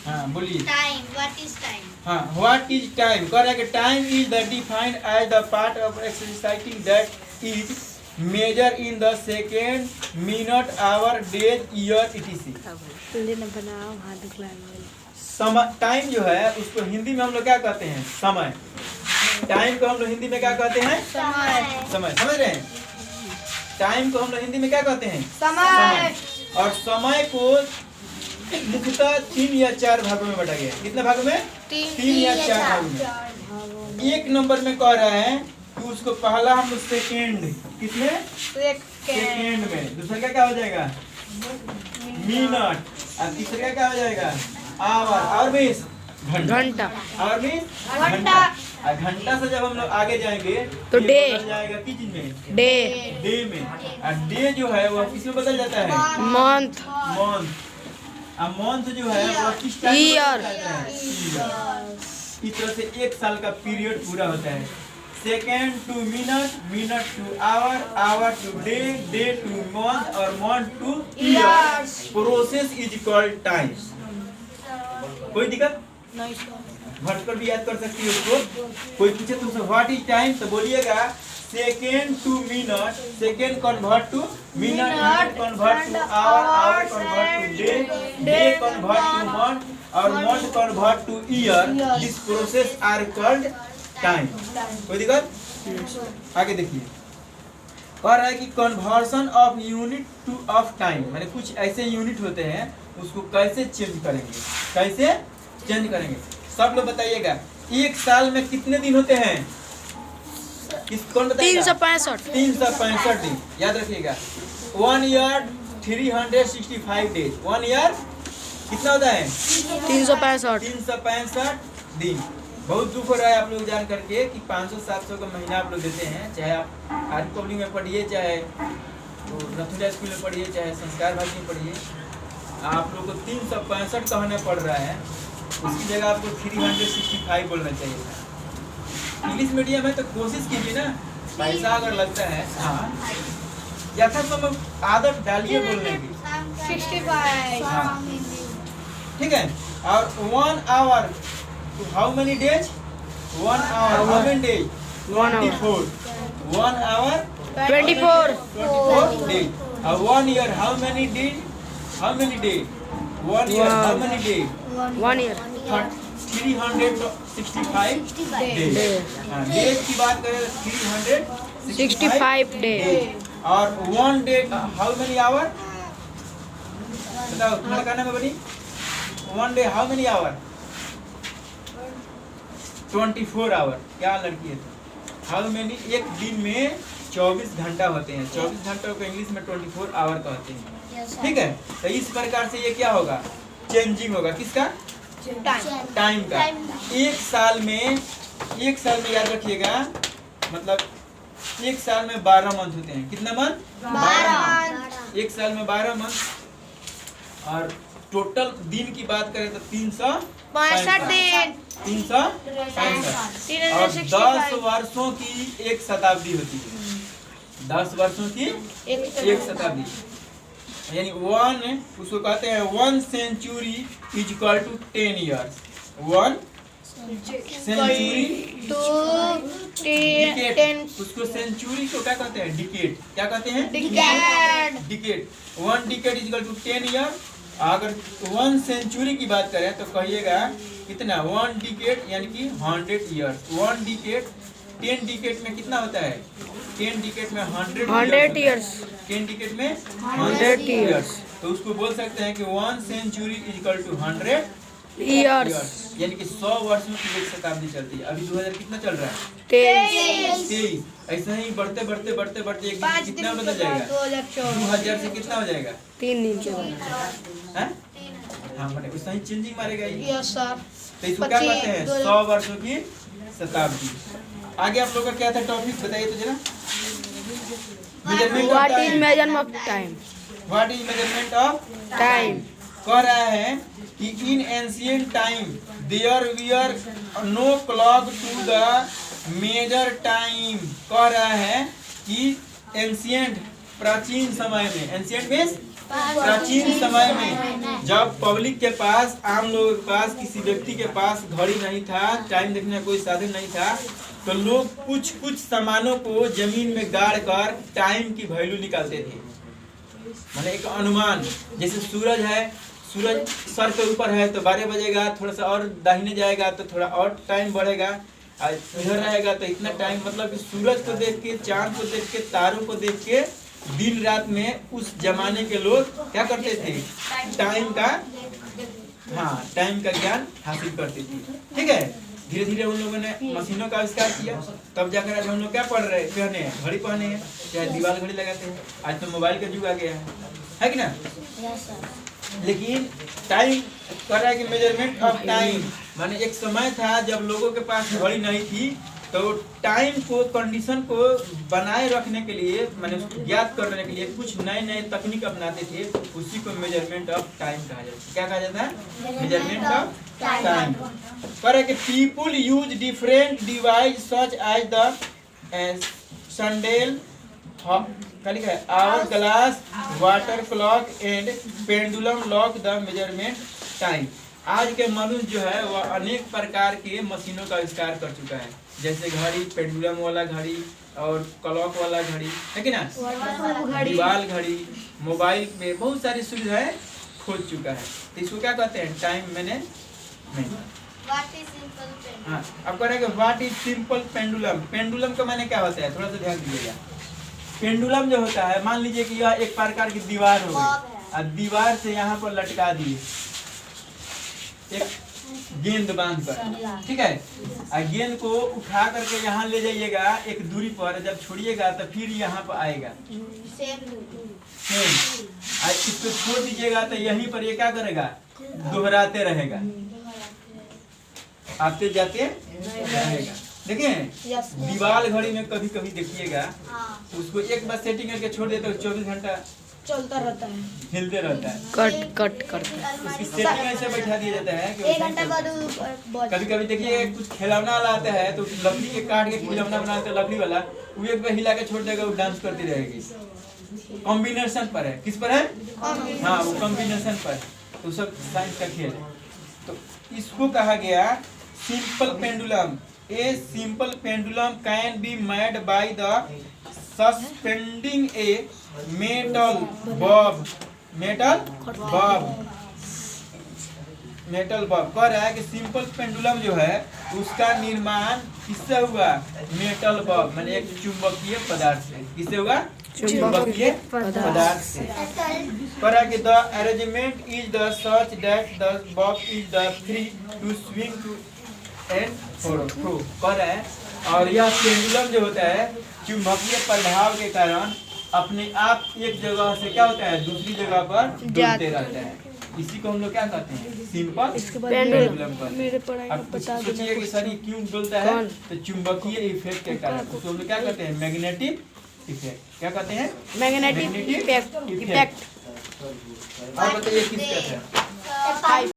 हाँ बोलिए। Time, what is time? हाँ, व्हाट इज टाइम? कह रहा है कि time is the defined as the part of exercising that is measure in the second, minute, hour, days, year, etc. समय, time जो है उसको हिंदी में हम लोग क्या कहते हैं? समय। टाइम को हम लोग हिंदी में क्या कहते हैं? समय। समय। समझ रहे हैं? टाइम को हम लोग हिंदी में क्या कहते हैं? समय। और समय को मुख्यतः 3 या 4 भागों में बांटा गया है। कितने भागों में? 3 या 4 भागों में। एक नंबर में कह रहा है कि उसको पहला हम सेकेंड, कितने? सेकेंड में। दूसरा का क्या हो जाएगा? मिनट। और तीसरा का क्या हो जाएगा? आवर। और बीस घंटा। और बीस घंटा। और घंटा से जब हम लोग आगे जाएंगे तो ये डे। बदल जाएगा किस चीज में? डे। डे में। और डे जो है वो किस में बदल जाता है? मंथ। मंथ। और मंथ जो है वो किस टाइम में ईयर। बदल जाता है? ईयर। इस तरह से 1 साल का पीरियड पूरा होता है। Second to minute, minute to hour, hour to day, day to month और month to year. Process is called time. कोई दिक्कत? घटकर भी याद कर सकती है उसको। कोई पूछे तुमसे व्हाट इज टाइम तो बोलिएगा second to minute, second convert to minute, minute convert to hour, hour convert to day, day convert to month और month convert to year. This process are called time. कोई दिक्कत? आगे देखिए, कह रहा है कि conversion of unit to of time, माने कुछ ऐसे यूनिट होते हैं उसको कैसे चेंज करेंगे? कैसे चेंज करेंगे? सब लोग बताइएगा। 1 साल में कितने दिन होते हैं? कौन बताएगा? 365। 365 दिन। याद रखिएगा। 1 ईयर 365 डेज। 1 ईयर कितना होता है? 365। 365 दिन। बहुत दुख हो रहा है आप लोग जान करके कि 500-700 का महीना आप लोग देते हैं, चाहे आप आर्मी पब्लिक में पढ़िए, चाहे तो नथुला स्कूल में पढ़िए, चाहे संस्कार भारती में पढ़िए। आप लोग को 365 कहना पड़ रहा है, उसकी जगह आपको 365 बोलना चाहिए था। इंग्लिश मीडियम है तो कोशिश कीजिए ना, पैसा अगर लगता है। हाँ, यथासंभव आदत डालिए बोलने की। 65। हाँ। ठीक है। और 1 hour how many days? 1 hour how many days? 24। 1 hour 24 days. और 1 year how many days? How many days? 1 year how many days? 1 year 365 days. Days की बात करें 365 डे। और 1 डे हाउ मेनी आवर? बताओ तुम्हारा क्या नाम है बनी? 1 day how many hour? 24 hour. क्या लड़की है? How many? एक दिन में 24 घंटा होते हैं। 24 घंटों को इंग्लिश में 24 आवर कहते हैं। ठीक है। तो इस प्रकार से ये क्या होगा? चेंजिंग होगा। किसका? टाइम का। 1 साल में याद रखिएगा, मतलब 1 साल में 12 मंथ होते हैं। कितना मंथ? 12। 1 साल में 12 मंथ। और टोटल दिन की बात करें तो 365 दिन। 365 और 10 वर्षों की 1 शताब्दी होती है। 10 वर्षों की 1 शताब्दी, यानी 1 उसको कहते हैं 1 century is equal to 10 years. 1 century उसको सेंचुरी को क्या कहते हैं? डिकेड। क्या कहते हैं? Decade. 1 decade is equal to 10 year. अगर 1 सेंचुरी की बात करें तो कहिएगा कितना? 1 डिकेड यानी कि 100 ईयर्स। 1 डिकेड 10 डिकेड में कितना होता है? 10 डिकेड में 100 ईयर्स। 10 डिकेड में 100 ईयर्स। तो उसको बोल सकते हैं कि 1 century is equal to 100 years, यानी कि 100 वर्षों की 1 शताब्दी चलती है। अभी 2000 कितना चल रहा है? 23। ऐसा ही बढ़ते बढ़ते बढ़ते बढ़ते एक दिन कितना बदल जाएगा? 2000 से कितना हो जाएगा? 3 दिन के बाद। हैं? हाँ, मैंने वैसा ही चेंजिंग मारेगा ये। Yes sir. तो इसको क्या कहते हैं? 100 वर्षों की शताब्दी। आगे आप लोग का क्या था टॉपिक बताइए तो जरा। Measurement of what is time. Measurement of time? What is measurement of time. कह रहा है कि in ancient time there were no clock to the measure time. कह रहा है कि एंशिएंट प्राचीन समय में, एंशिएंट मींस प्राचीन समय में जब पब्लिक के पास, आम लोगों के पास, किसी व्यक्ति के पास घड़ी नहीं था, टाइम देखने का कोई साधन नहीं था, तो लोग कुछ कुछ सामानों को जमीन में गाड़ कर टाइम की वैल्यू निकालते थे। माने एक अनुमान, जैसे सूरज है, सूरज सर के ऊपर है तो 12 बजेगा, थोड़ा सा और दाहिने जाएगा तो थोड़ा और टाइम बढ़ेगा, इधर रहेगा तो इतना टाइम, मतलब कि सूरज को देख के, चांद को देख के, तारों को देख के दिन रात में उस जमाने के लोग क्या करते थे, टाइम का, हाँ, टाइम का ज्ञान हासिल करते थे। ठीक है, धीरे धीरे उन लोगों ने मशीनों का आविष्कार किया, तब जाकर आज हम लोग क्या पढ़ रहे हैं, पहने हैं, घड़ी पहने हैं, चाहे दीवार घड़ी लगाते हैं। आज तो मोबाइल का युग आ गया है कि ना। लेकिन टाइम कर रहा है कि मेजरमेंट ऑफ टाइम, माने एक समय था जब लोगों के पास घड़ी नहीं थी, तो टाइम को, कंडीशन को बनाए रखने के लिए, माने उसको ज्ञात करने के लिए कुछ नए नए तकनीक अपनाते थे, उसी को मेजरमेंट ऑफ टाइम कहा जाता है। क्या कहा जाता है? Measurement of time. पर कि people use different device such as the sundial, hour glass, water clock and pendulum clock the measurement time. आज के मनुष्य जो है वह अनेक प्रकार के मशीनों का आविष्कार कर चुका है, जैसे घड़ी, पेंडुलम वाला घड़ी और क्लॉक वाला घड़ी, है कि ना, दीवार घड़ी, मोबाइल में बहुत सारी सुविधाएं खोज चुका है। तो इसको क्या कहते हैं? Time management. हाँ, अब कह रहे हैं कि what is simple pendulum. Pendulum का माने क्या होता है, थोड़ा सा ध्यान दीजिएगा। पेंडुलम जो होता है, मान लीजिए कि यह एक प्रकार की दीवार हो गई, और दीवार से यहाँ पर लटका दिए एक गेंद बांध कर, ठीक है, और गेंद को उठा करके यहाँ ले जाइएगा एक दूरी पर, जब छोड़िएगा तो फिर यहाँ पर आएगा सेम, और इसको छोड़ दीजिएगा तो यहीं पर ये क्या करेगा, दोहराते रहेगा, आते जाते रहेगा। देखिए दीवार घड़ी में कभी कभी देखिएगा उसको एक बार सेटिंग करके छोड़ देते हो, 24 घंटा चलता रहता है, हिलते रहता है, कट कट करता है। उसकी सेटिंग ऐसे बैठा दिया जाता है कि 1 घंटा बाद कभी कभी देखिए कुछ खिलौना वाला आता है तो लकड़ी के काट के खिलौना बनाते हैं, लकड़ी वाला, वो एक बार हिला के छोड़ देगा, वो डांस करती रहेगी। कॉम्बिनेशन पर है, किस पर है? हाँ, वो कॉम्बिनेशन पर, तो सब साइंस का खेल है। तो इसको कहा गया simple pendulum. A simple pendulum can be made by the suspending a metal bob कह रहा है कि सिंपल पेंडुलम जो है उसका निर्माण किससे हुआ? मेटल बॉब, माने एक चुंबकीय पदार्थ से। किससे हुआ? चुंबकीय पदार्थ से। कह रहा है कि the arrangement is the such that the bob is the free to swing to and throw कह रहा है, और यह पेंडुलम जो होता है चुंबकीय प्रभाव के कारण अपने आप एक जगह से क्या होता है, दूसरी जगह पर डोलते रहता है। इसी को हम लोग क्या कहते हैं? Simple pendulum. अब सोचिए कि सर क्यों डोलता है, तो चुंबकीय इफेक्ट के कारण। उसको हम लोग क्या कहते हैं? Magnetic effect. क्या कहते हैं? Magnetic effect. अब बताइए किस कहते हैं?